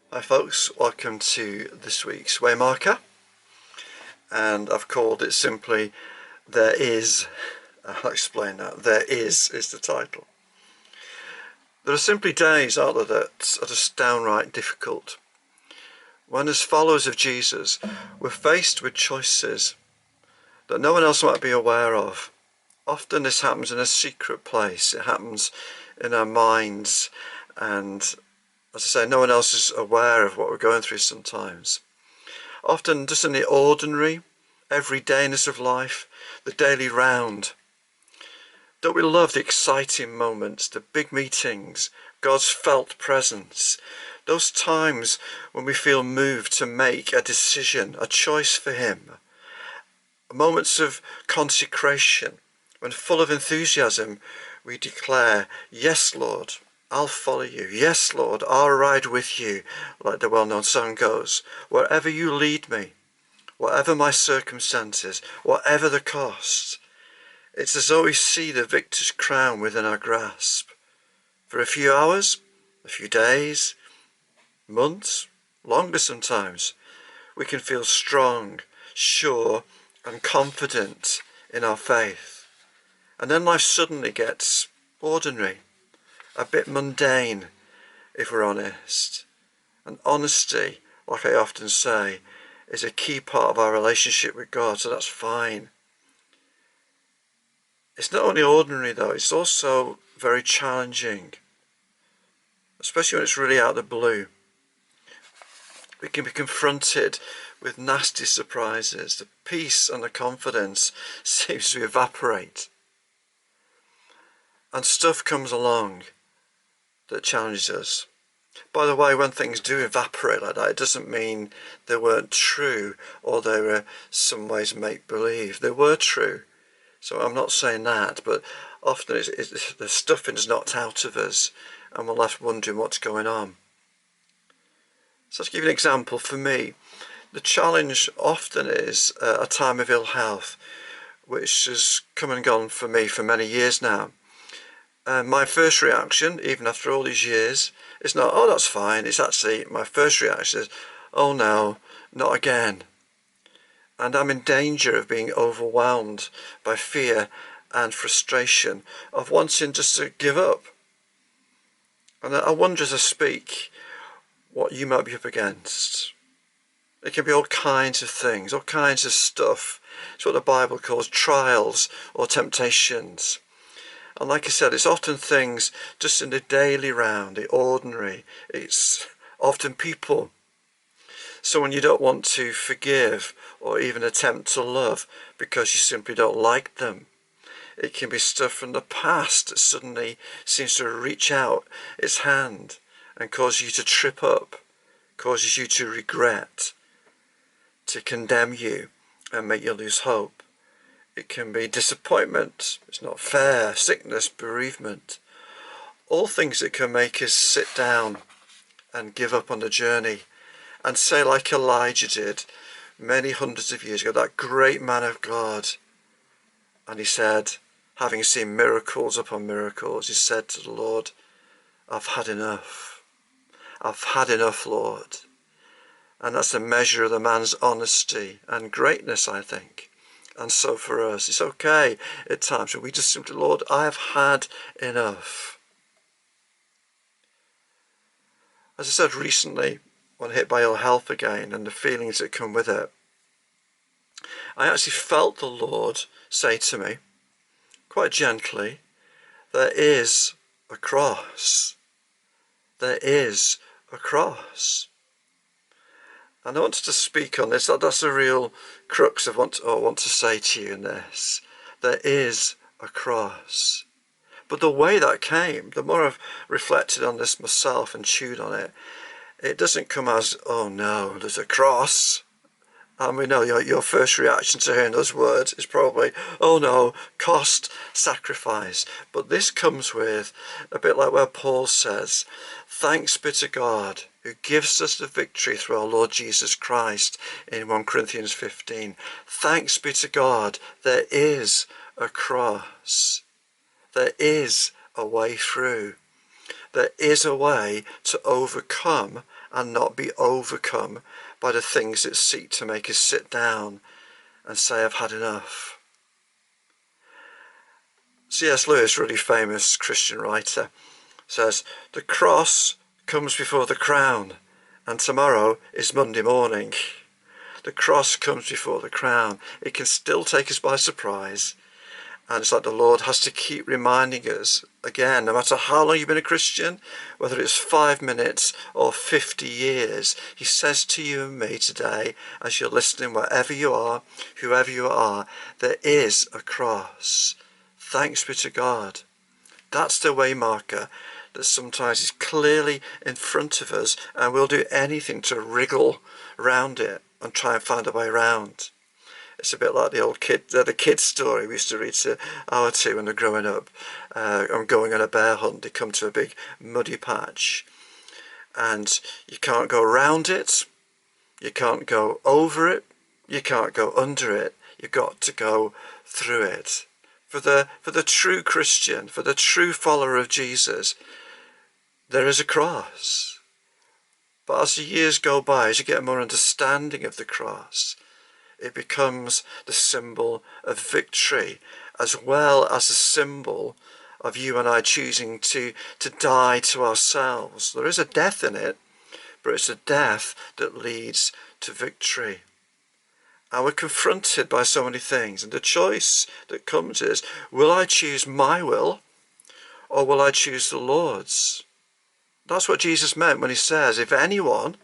Hi folks, welcome to this week's Waymarker, and I've called it simply There Is. I'll explain that. There is the title. There are simply days, aren't there, that are just downright difficult. When as followers of Jesus we're faced with choices that no one else might be aware of. Often this happens in a secret place. It happens in our minds, and as I say, no one else is aware of what we're going through sometimes. Often just in the ordinary, everydayness of life, the daily round. Don't we love the exciting moments, the big meetings, God's felt presence, those times when we feel moved to make a decision, a choice for Him, moments of consecration, when full of enthusiasm we declare, yes Lord, I'll follow you. Yes, Lord, I'll ride with you, like the well-known song goes. Wherever you lead me, whatever my circumstances, whatever the cost, it's as though we see the victor's crown within our grasp. For a few hours, a few days, months, longer sometimes, we can feel strong, sure, and confident in our faith. And then life suddenly gets ordinary, a bit mundane, if we're honest. And honesty, like I often say, is a key part of our relationship with God, so that's fine. It's not only ordinary though, it's also very challenging, especially when it's really out of the blue. We can be confronted with nasty surprises. The peace and the confidence seems to evaporate. And stuff comes along that challenges us. By the way, when things do evaporate like that, it doesn't mean they weren't true or they were some ways make-believe. They were true. So I'm not saying that, but often the stuffing's knocked out of us and we're left wondering what's going on. So to give you an example, for me, the challenge often is a time of ill health, which has come and gone for me for many years now. And my first reaction, even after all these years, is not, oh, that's fine. It's actually, my first reaction is, oh no, not again. And I'm in danger of being overwhelmed by fear and frustration, of wanting just to give up. And I wonder as I speak what you might be up against. It can be all kinds of things, all kinds of stuff. It's what the Bible calls trials or temptations. And like I said, it's often things just in the daily round, the ordinary. It's often people. Someone you don't want to forgive or even attempt to love because you simply don't like them. It can be stuff from the past that suddenly seems to reach out its hand and cause you to trip up, causes you to regret, to condemn you and make you lose hope. It can be disappointment, it's not fair, sickness, bereavement. All things that can make us sit down and give up on the journey and say like Elijah did many hundreds of years ago, that great man of God. And he said, having seen miracles upon miracles, he said to the Lord, I've had enough. I've had enough, Lord. And that's a measure of the man's honesty and greatness, I think. And so for us, it's okay at times when we just simply, Lord, I have had enough. As I said recently, when hit by ill health again and the feelings that come with it, I actually felt the Lord say to me, quite gently, there is a cross. There is a cross. And I wanted to speak on this. That's the real crux of what I want to say to you in this. There is a cross. But the way that came, the more I've reflected on this myself and chewed on it, it doesn't come as, oh no, there's a cross. And we know your first reaction to hearing those words is probably, oh no, cost, sacrifice. But this comes with, a bit like where Paul says, thanks be to God who gives us the victory through our Lord Jesus Christ in 1 Corinthians 15. Thanks be to God, there is a cross. There is a way through. There is a way to overcome and not be overcome by the things that seek to make us sit down and say, I've had enough. C.S. Lewis, really famous Christian writer, says, the cross comes before the crown, and tomorrow is Monday morning. The cross comes before the crown. It can still take us by surprise. And it's like the Lord has to keep reminding us, again, no matter how long you've been a Christian, whether it's 5 minutes or 50 years, he says to you and me today, as you're listening, wherever you are, whoever you are, there is a cross. Thanks be to God. That's the waymarker that sometimes is clearly in front of us, and we'll do anything to wriggle around it and try and find a way around. It's a bit like the old the kid story we used to read to our two when they're growing up. I'm going on a bear hunt. They come to a big muddy patch, and you can't go around it, you can't go over it, you can't go under it. You've got to go through it. For the true Christian, for the true follower of Jesus, there is a cross. But as the years go by, as you get more understanding of the cross, it becomes the symbol of victory, as well as a symbol of you and I choosing to die to ourselves. There is a death in it, but it's a death that leads to victory. And we're confronted by so many things, and the choice that comes is, will I choose my will, or will I choose the Lord's? That's what Jesus meant when he says, if anyone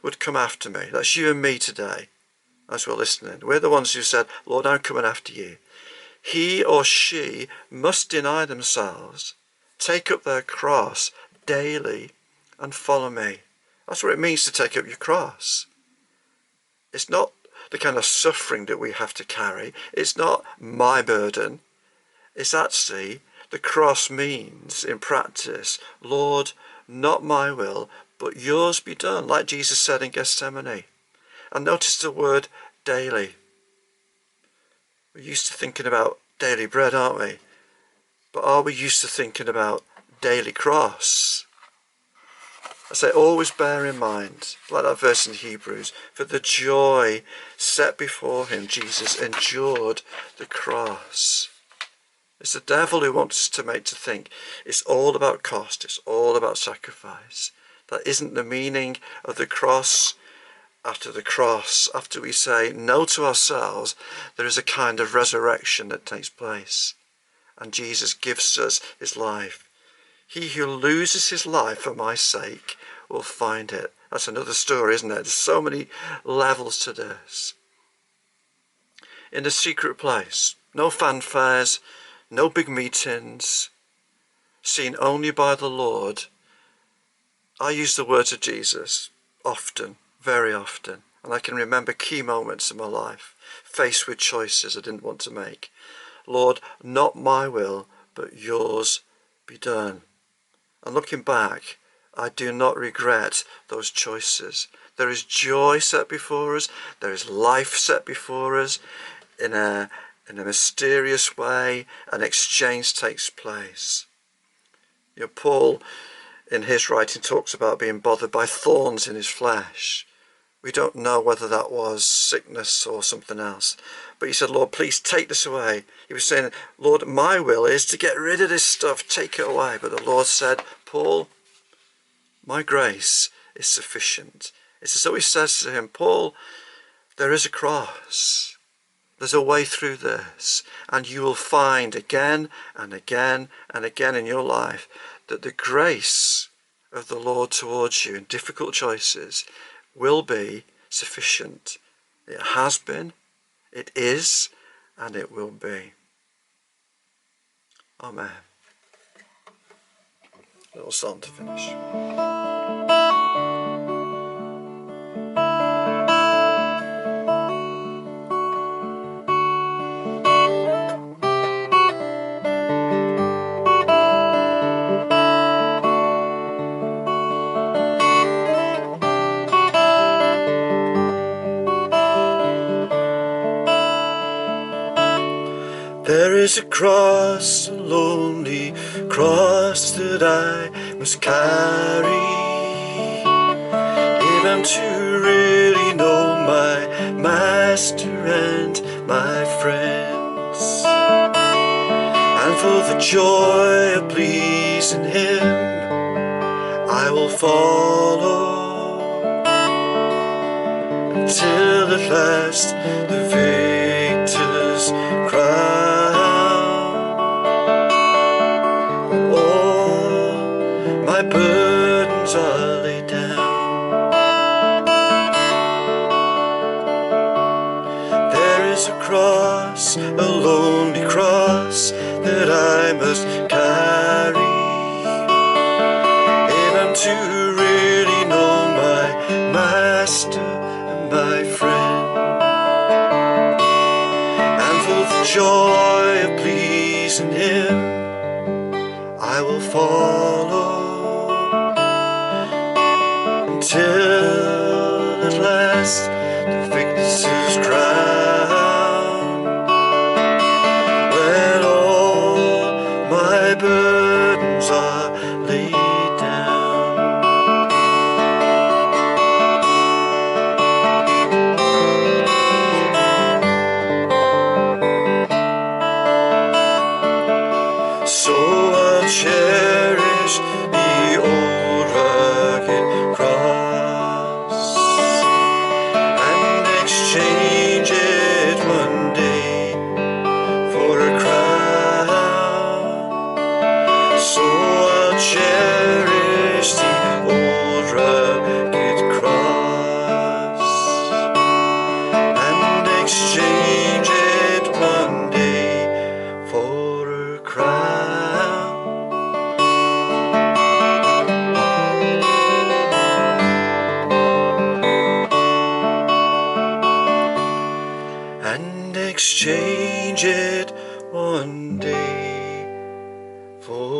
would come after me, that's you and me today, as we're listening. We're the ones who said, Lord, I'm coming after you. He or she must deny themselves, take up their cross daily, and follow me. That's what it means to take up your cross. It's not the kind of suffering that we have to carry. It's not my burden. It's actually, the cross means, in practice, Lord, not my will, but yours be done, like Jesus said in Gethsemane. And notice the word daily. We're used to thinking about daily bread, aren't we? But are we used to thinking about daily cross? I say, always bear in mind, like that verse in Hebrews, for the joy set before him, Jesus endured the cross. It's the devil who wants us to make to think it's all about cost, it's all about sacrifice. That isn't the meaning of the cross. After the cross, after we say no to ourselves, there is a kind of resurrection that takes place. And Jesus gives us his life. He who loses his life for my sake will find it. That's another story, isn't it? There's so many levels to this. In the secret place, no fanfares, no big meetings, seen only by the Lord. I use the words of Jesus often, very often, and I can remember key moments in my life, faced with choices I didn't want to make. Lord, not my will, but yours be done. And looking back, I do not regret those choices. There is joy set before us. There is life set before us. In a mysterious way, an exchange takes place. You know, Paul, in his writing, talks about being bothered by thorns in his flesh. We don't know whether that was sickness or something else. But he said, Lord, please take this away. He was saying, Lord, my will is to get rid of this stuff, take it away. But the Lord said, Paul, my grace is sufficient. It's as though he says to him, Paul, there is a cross. There's a way through this. And you will find again and again and again in your life that the grace of the Lord towards you in difficult choices will be sufficient. It has been, it is, and it will be. Amen. A little song to finish. There is a cross, a lonely cross that I must carry if I'm to really know my Master and my friends. And for the joy of pleasing Him, I will follow till at last the victor's crown. All my burdens are laid down. There is a cross, a lonely cross, that I must carry if I'm to really know my Master and my friend. And for the joy of pleasing Him, I will follow until at last the victor's crown, when all my burdens are laid down. So I'll cherish the old rugged cross and exchange it one day for a crown. So I'll cherish the old rugged cross and exchange it one day for a crown. And exchange it one day for